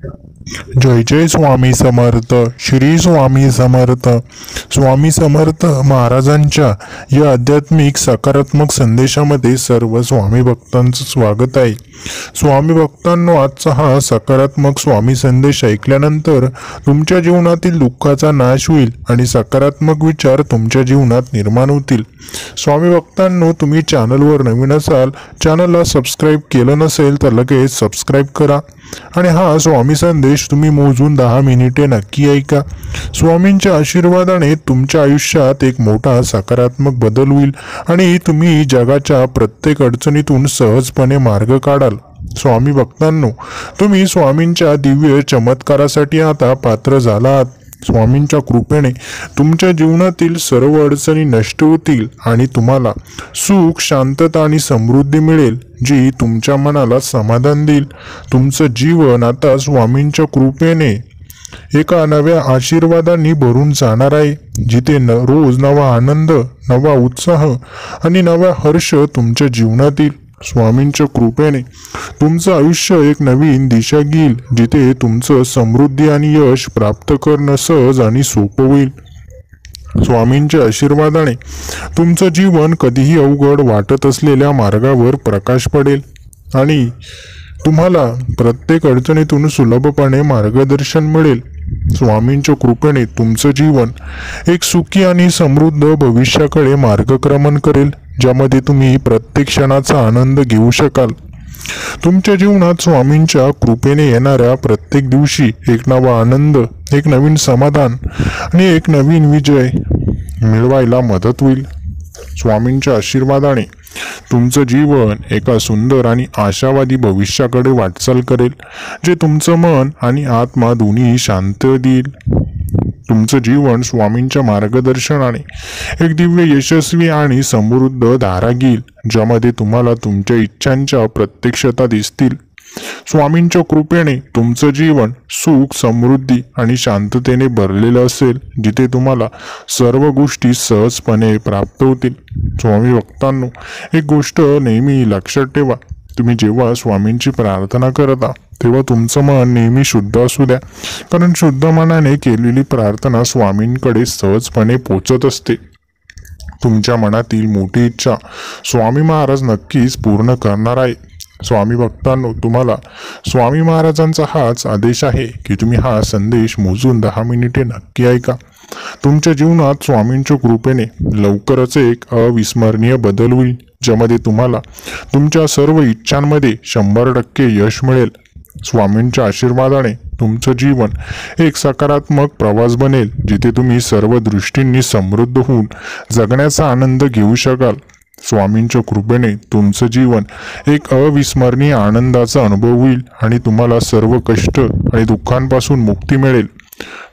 जय जय स्वामी समर्थ. श्री स्वामी समर्थ. स्वामी समर्थ महाराजांच्या या आध्यात्मिक सकारात्मक संदेशामध्ये सर्व स्वामी भक्तांचं स्वागत आहे. स्वामी भक्तांनो, आजचा हा सकारात्मक स्वामी संदेश ऐकल्यानंतर तुमच्या जीवनातील दुःखाचा नाश होईल आणि सकारात्मक विचार तुमच्या जीवनात निर्माण होतील. स्वामी भक्तांनो, तुम्ही चॅनलवर नवीन असाल, चॅनलला सबस्क्राईब केलं नसेल तर लगेच सबस्क्राईब करा आणि हा स्वामी संदेश तुम्ही मोजून 10 मिनिटे नक्की ऐका. स्वामींच्या आशीर्वादाने तुमच्या आयुष्यात एक मोठा सकारात्मक बदल होईल आणि तुम्ही जगाच्या प्रत्येक अडचणीतून सहजपणे मार्ग काढाल. स्वामी भक्तांनो, तुम्ही स्वामींच्या दिव्य चमत्कारासाठी आता पात्र झाला आहात. स्वामींच्या कृपेने तुमच्या जीवनातील सर्व अडचणी नष्ट होतील आणि तुम्हाला सुख, शांतता आणि समृद्धी मिळेल, जी तुमच्या मनाला समाधान देईल. तुमचं जीवन आता स्वामींच्या कृपेने एका नव्या आशीर्वादांनी भरून जाणार आहे, जिथे रोज नवा आनंद, नवा उत्साह आणि नवा हर्ष तुमच्या जीवनात येईल. स्वामींच्या कृपेने तुमचं आयुष्य एक नवीन दिशा घेईल, जिथे तुमचं समृद्धी आणि यश प्राप्त करणं सहज आणि सोपं होईल. स्वामींच्या आशीर्वादाने तुमचं जीवन कधीही अवघड वाटत असलेल्या मार्गावर प्रकाश पडेल आणि तुम्हाला प्रत्येक अडचणीतून सुलभपणे मार्गदर्शन मिळेल. स्वामींच्या कृपेने तुमचं जीवन एक सुखी आणि समृद्ध भविष्याकडे मार्गक्रमण करेल, ज्यामध्ये तुम्ही प्रत्येक क्षणाचा आनंद घेऊ शकाल. तुमच्या जीवनात स्वामींच्या कृपेने येणाऱ्या प्रत्येक दिवशी एक नवा आनंद, एक नवीन समाधान आणि एक नवीन विजय मिळवायला मदत होईल. स्वामींच्या आशीर्वादाने तुमचं जीवन एका सुंदर आणि आशावादी भविष्याकडे वाटचाल करेल, जे तुमचं मन आणि आत्मा दोन्ही शांत देईल. तुमचं जीवन स्वामींच्या मार्गदर्शनाने एक दिव्य, यशस्वी आणि समृद्ध धारा घेईल, ज्यामध्ये तुम्हाला तुमच्या इच्छांच्या प्रत्यक्षता दिसतील. स्वामींच्या कृपेने तुमचं जीवन सुख, समृद्धी आणि शांततेने भरलेलं असेल, जिथे तुम्हाला सर्व गोष्टी सहजपणे प्राप्त होतील. स्वामी भक्तांनो, एक गोष्ट नेहमी लक्षात ठेवा. तुम्ही जेव्हा स्वामींची प्रार्थना करता तेव्हा तुमचं मन नेहमी शुद्ध असू द्या, कारण शुद्ध मनाने केलेली प्रार्थना स्वामींकडे सहजपणे पोचत असते. तुमच्या मनातील मोठी इच्छा स्वामी महाराज नक्कीच पूर्ण करणार आहे. स्वामी भक्तांनो, तुम्हाला स्वामी महाराजांचा हाच आदेश आहे की तुम्ही हा संदेश मोजून 10 मिनिटे नक्की ऐका. तुमच्या जीवनात स्वामींच्या कृपेने लवकरच एक अविस्मरणीय बदल होईल, ज्यामध्ये तुम्हाला तुमच्या सर्व इच्छांमध्ये 100% यश मिळेल. स्वामींच्या आशीर्वादाने तुमचं जीवन एक सकारात्मक प्रवास बनेल, जिथे तुम्ही सर्व दृष्टींनी समृद्ध होऊन जगण्याचा आनंद घेऊ शकाल. स्वामींच्या कृपेने तुमचं जीवन एक अविस्मरणीय आनंदाचा अनुभव होईल आणि तुम्हाला सर्व कष्ट आणि दुःखांपासून मुक्ती मिळेल.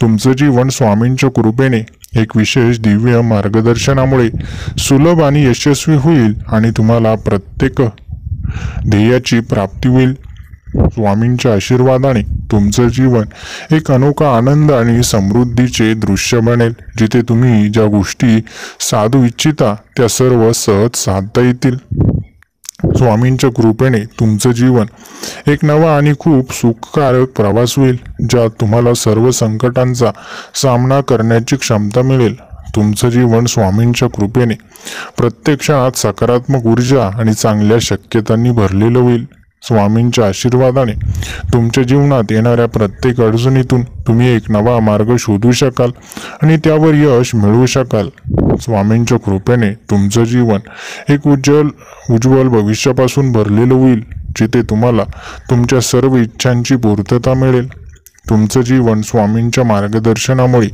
तुमचं जीवन स्वामींच्या कृपेने एक विशेष दिव्य मार्गदर्शनामुळे सुलभ आणि यशस्वी होईल आणि तुम्हाला प्रत्येक ध्येयाची प्राप्ती होईल. स्वामींच्या आशीर्वादाने तुमचं जीवन एक अनोखा आनंद आणि समृद्धीचे दृश्य बनेल, जिथे तुम्ही ज्या गोष्टी साधू इच्छिता त्या सर्व सहज साधता येतील. स्वामींच्या कृपेने तुमचं जीवन एक नवा आणि खूप सुखकारक प्रवास होईल, ज्यात तुम्हाला सर्व संकटांचा सामना करण्याची क्षमता मिळेल. तुमचं जीवन स्वामींच्या कृपेने प्रत्येक क्षणात सकारात्मक ऊर्जा आणि चांगल्या शक्यतांनी भरलेलं होईल. स्वामींच्या आशीर्वादाने तुमच्या जीवनात येणाऱ्या प्रत्येक अडचणीतून तुम्ही एक नवा मार्ग शोधू शकाल आणि त्यावर यश मिळवू शकाल. स्वामींच्या कृपेने तुमचं जीवन एक उज्ज्वल भविष्यापासून भरलेलं होईल, जिथे तुम्हाला तुमच्या सर्व इच्छांची पूर्तता मिळेल. तुमचं जीवन स्वामींच्या मार्गदर्शनामुळे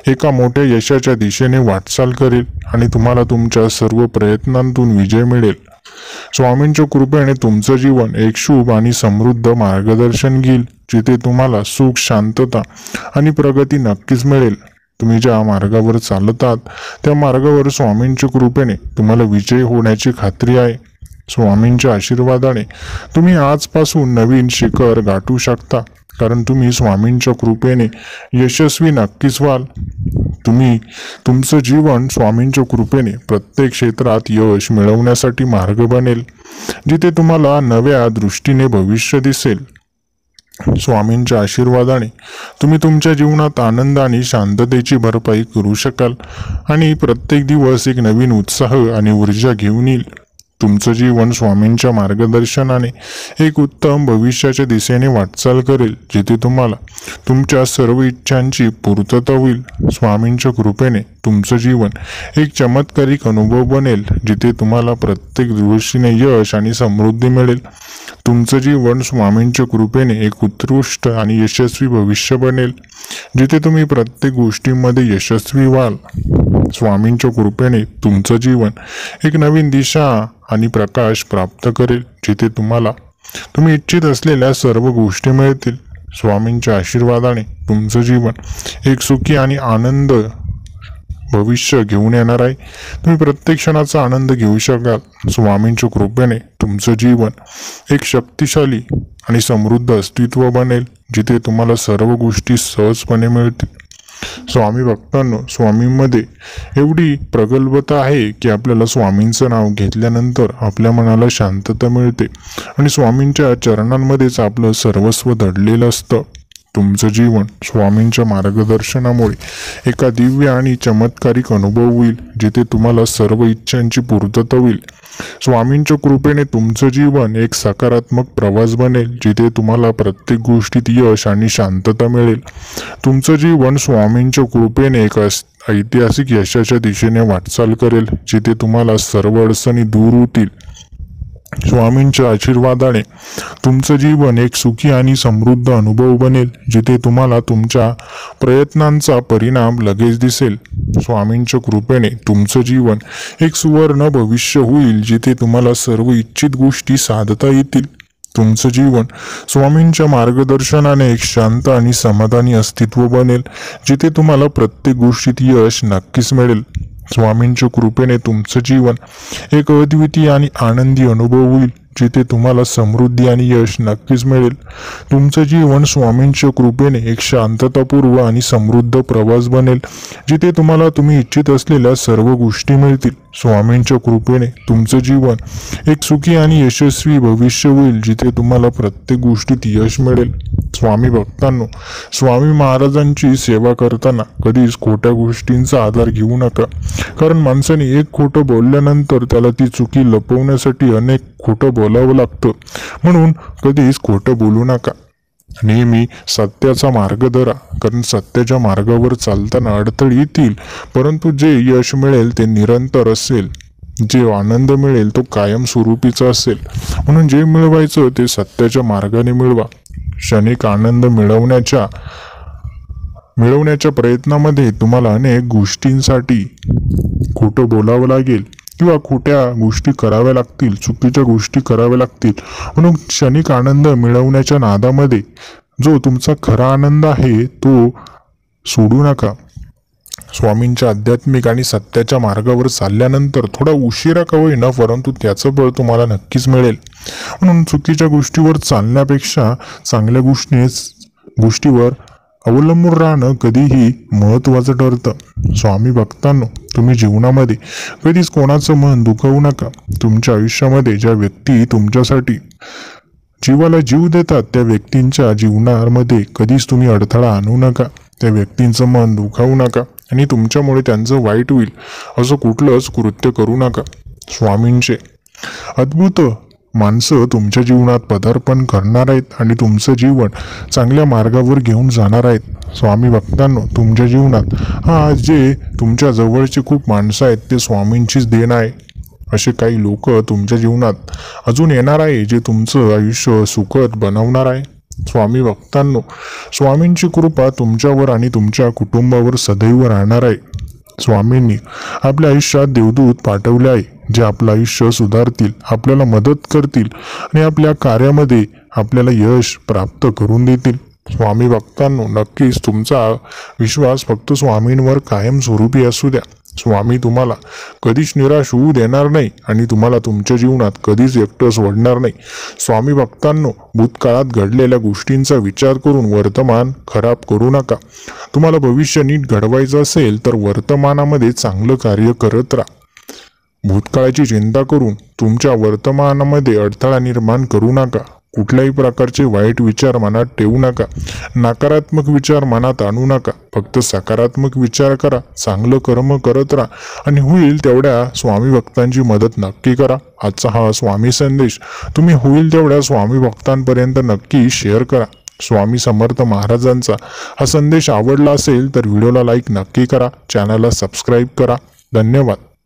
एका मोठ्या यशाच्या दिशेने वाटचाल करेल आणि तुम्हाला तुमच्या सर्व प्रयत्नांतून विजय मिळेल. स्वामींच्या कृपेने तुमचं जीवन एक शुभ आणि समृद्ध मार्गदर्शन घेईल, जिथे तुम्हाला सुख, शांतता आणि प्रगती नक्कीच मिळेल. तुम्ही ज्या मार्गावर चालत आहात त्या मार्गावर स्वामींच्या कृपेने तुम्हाला विजय होण्याची खात्री आहे. स्वामींच्या आशीर्वादाने तुम्ही आजपासून नवीन शिखर गाठू शकता, कारण तुम्ही स्वामींच्या कृपेने यशस्वी नक्कीच व्हाल. तुमचं जीवन स्वामींच्या कृपेने प्रत्येक क्षेत्रात यश मिळवण्यासाठी मार्ग बनेल, जिथे तुम्हाला नव्या दृष्टीने भविष्य दिसेल. स्वामींच्या आशीर्वादाने तुम्ही तुमच्या जीवनात आनंद आणि शांततेची भरपाई करू शकाल आणि प्रत्येक दिवस एक नवीन उत्साह आणि ऊर्जा घेऊन येईल. तुमचं जीवन स्वामींच्या मार्गदर्शनाने एक उत्तम भविष्याच्या दिशेने वाटचाल करेल, जिथे तुम्हाला तुमच्या सर्व इच्छांची पूर्तता होईल. स्वामींच्या कृपेने तुमचं जीवन एक चमत्कारिक अनुभव बनेल, जिथे तुम्हाला प्रत्येक दृष्टीने यश आणि समृद्धी मिळेल. तुमचं जीवन स्वामींच्या कृपेने एक उत्कृष्ट आणि यशस्वी भविष्य बनेल, जिथे तुम्ही प्रत्येक गोष्टीमध्ये यशस्वी व्हाल. स्वामींच्या कृपेने तुमचं जीवन एक नवीन दिशा आणि प्रकाश प्राप्त करेल, जिथे तुम्ही इच्छित असलेल्या सर्व गोष्टी मिळतील. स्वामींच्या आशीर्वादाने तुमचं जीवन एक सुखी आणि आनंद भविष्य घेऊन येणार आहे. तुम्ही प्रत्येक क्षणाचा आनंद घेऊ शकाल. स्वामींच्या कृपेने तुमचं जीवन एक शक्तिशाली आणि समृद्ध अस्तित्व बनेल, जिथे तुम्हाला सर्व गोष्टी सहजपणे मिळतील. स्वामी भक्तांनो, स्वामींमध्ये एवढी प्रगल्भता आहे की आपल्याला स्वामींचं नाव घेतल्यानंतर आपल्या मनाला शांतता मिळते आणि स्वामींच्या चरणांमध्येच आपलं सर्वस्व दडलेलं असतं. तुमचं जीवन स्वामींच्या मार्गदर्शनामुळे एका दिव्य आणि चमत्कारिक अनुभव होईल, जिथे तुम्हाला सर्व इच्छांची पूर्तता होईल. स्वामींच्या कृपेने तुमचं जीवन एक सकारात्मक प्रवास बनेल, जिथे तुम्हाला प्रत्येक गोष्टीत यश आणि शांतता मिळेल. तुमचं जीवन स्वामींच्या कृपेने एक ऐतिहासिक यशाच्या दिशेने वाटचाल करेल, जिथे तुम्हाला सर्व अडचणी दूर होतील. स्वामींच्या आशीर्वादाने तुमचं जीवन एक सुखी आणि समृद्ध अनुभव बनेल, जिथे तुम्हाला तुमच्या प्रयत्नांचा परिणाम लगेच दिसेल. स्वामींच्या कृपेने तुमचं जीवन एक सुवर्ण भविष्य होईल, जिथे तुम्हाला सर्व इच्छित गोष्टी साधता येतील. तुमचं जीवन स्वामींच्या मार्गदर्शनाने एक शांत आणि समाधानी अस्तित्व बनेल, जिथे तुम्हाला प्रत्येक गोष्टीत यश नक्कीच मिळेल. स्वामींच्या कृपेने तुमचं जीवन एक अद्वितीय आणि आनंदी अनुभव होईल, जिथे तुम्हाला समृद्धी आणि यश नक्कीच मिळेल. तुमचं जीवन स्वामींच्या कृपेने एक शांततापूर्व आणि समृद्ध प्रवास बनेल, जिथे तुम्ही इच्छित असलेल्या सर्व गोष्टी मिळतील. स्वामींच्या कृपेने तुमचं जीवन एक सुखी आणि यशस्वी भविष्य होईल, जिथे तुम्हाला प्रत्येक गोष्टीत यश मिळेल. स्वामी भक्तांनो, स्वामी महाराजांची सेवा करताना कधीच खोट्या गोष्टींचा आधार घेऊ नका, कारण माणसाने एक खोटं बोलल्यानंतर त्याला ती चुकी लपवण्यासाठी अनेक खोटं बोलावं लागतं. म्हणून कधीच खोटं बोलू नका. नेहमी सत्याचा मार्ग धरा, कारण सत्याच्या मार्गावर चालताना अडथळे येतील, परंतु जे यश मिळेल ते निरंतर असेल. जे आनंद मिळेल तो कायमस्वरूपीचा असेल. म्हणून जे मिळवायचं ते सत्याच्या मार्गाने मिळवा. क्षणिक आनंद मिळवण्याच्या प्रयत्नामध्ये तुम्हाला अनेक गोष्टींसाठी खोटं बोलावं लागेल किंवा खोट्या गोष्टी कराव्या लागतील, चुकीच्या गोष्टी कराव्या लागतील. म्हणून क्षणिक आनंद मिळवण्याच्या नादामध्ये जो तुमचा खरा आनंद आहे तो सोडू नका. स्वामींच्या आध्यात्मिक आणि सत्याच्या मार्गावर चालल्यानंतर थोडा उशिरा का होईना, परंतु त्याचं बळ तुम्हाला नक्कीच मिळेल. म्हणून चुकीच्या गोष्टीवर चालण्यापेक्षा चांगल्या गोष्टीवर अवलंबून राहणं कधीही महत्त्वाचं ठरतं. स्वामी भक्तांनो, तुम्ही जीवनामध्ये कधीच कोणाचं मन दुखवू नका. तुमच्या आयुष्यामध्ये ज्या व्यक्ती तुमच्यासाठी जीवाला जीव देतात त्या व्यक्तींच्या जीवनामध्ये कधीच तुम्ही अडथळा आणू नका. त्या व्यक्तींचं मन दुखावू नका आणि तुमच्यामुळे त्यांचं वाईट होईल असं कुठलंच कृत्य करू नका. स्वामींचे अद्भुत माणसं तुमच्या जीवनात पदार्पण करणार आहेत आणि तुमचं जीवन चांगल्या मार्गावर घेऊन जाणार आहेत. स्वामी भक्तांनो, तुमच्या जीवनात जे तुमच्या जवळचे खूप माणसं आहेत ते स्वामींचीच देण आहे. असे काही लोक तुमच्या जीवनात अजून येणार आहे, जे तुमचं आयुष्य सुखद बनवणार आहे. स्वामी भक्तांनो, स्वामींची कृपा तुमच्यावर आणि तुमच्या कुटुंबावर सदैव राहणार आहे. स्वामींनी आपल्या आयुष्यात देवदूत पाठवले आहे, जे आपलं आयुष्य सुधारतील, आपल्याला मदत करतील आणि आपल्या कार्यामध्ये आपल्याला यश प्राप्त करून देतील. स्वामी भक्तांनो, नक्कीच तुमचा विश्वास फक्त स्वामींवर कायमस्वरूपी असू द्या. स्वामी तुम्हाला कधीच निराश होऊ देणार नाही आणि तुम्हाला तुमच्या जीवनात कधीच एकटं सोडणार नाही. स्वामी भक्तांनो, भूतकाळात घडलेल्या गोष्टींचा विचार करून वर्तमान खराब करू नका. तुम्हाला भविष्य नीट घडवायचं असेल तर वर्तमानामध्ये चांगलं कार्य करत राहा. भूतकाळाची चिंता करून तुमच्या वर्तमानामध्ये अडथळा निर्माण करू नका. कुठल्याही प्रकारचे वाईट विचार मनात ठेवू नका, नकारात्मक विचार मनात आणू नका. फक्त सकारात्मक विचार करा, चांगलं कर्म करत राहा आणि होईल तेवढ्या स्वामी भक्तांची मदत नक्की करा. आजचा हा स्वामी संदेश तुम्ही होईल तेवढ्या स्वामी भक्तांपर्यंत नक्की शेअर करा. स्वामी समर्थ महाराजांचा हा संदेश आवडला असेल तर व्हिडिओला लाईक नक्की करा, चॅनलला सबस्क्राईब करा. धन्यवाद.